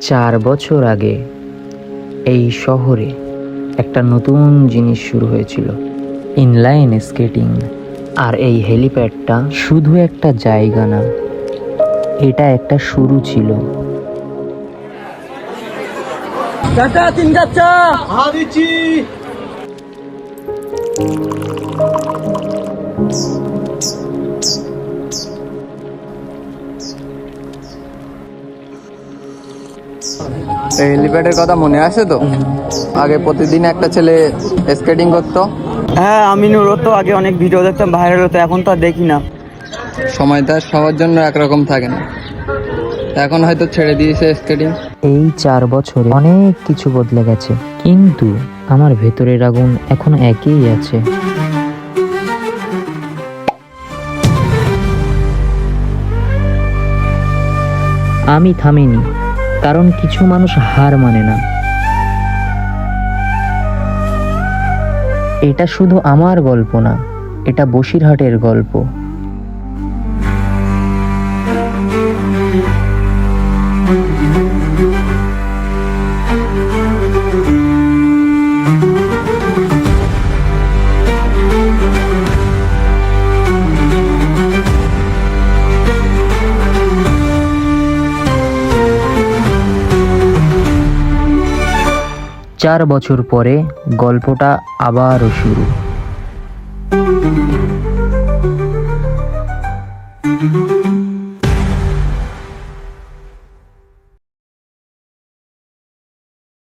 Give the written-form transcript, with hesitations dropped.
4 বছর আগে এই শহরে একটা নতুন জিনিস শুরু হয়েছিল, ইনলাইন স্কেটিং। আর এই হেলিপ্যাডটা শুধু একটা জায়গা না, এটা একটা শুরু ছিল। এই হেলিপ্যাডের কথা মনে আছে তো? আগে প্রতিদিন একটা ছেলে স্কেটিং করতো। হ্যাঁ, আমি ওর তো আগে অনেক ভিডিও দেখতাম, ভাইরাল হতো, এখন তো আর দেখি না। সময়টা সবার জন্য একরকম থাকে না, এখন হয়তো ছেড়ে দিয়েছে স্কেটিং। এই 4 বছরে অনেক কিছু বদলে গেছে, কিন্তু আমার ভেতরের আগুন এখন একই আছে। আমি থামিনি, কারণ কিছু মানুষ হার মানে না। এটা শুধু আমার গল্প না, এটা বসিরহাটের গল্প। চার বছর পরে গল্পটা আবারও শুরু।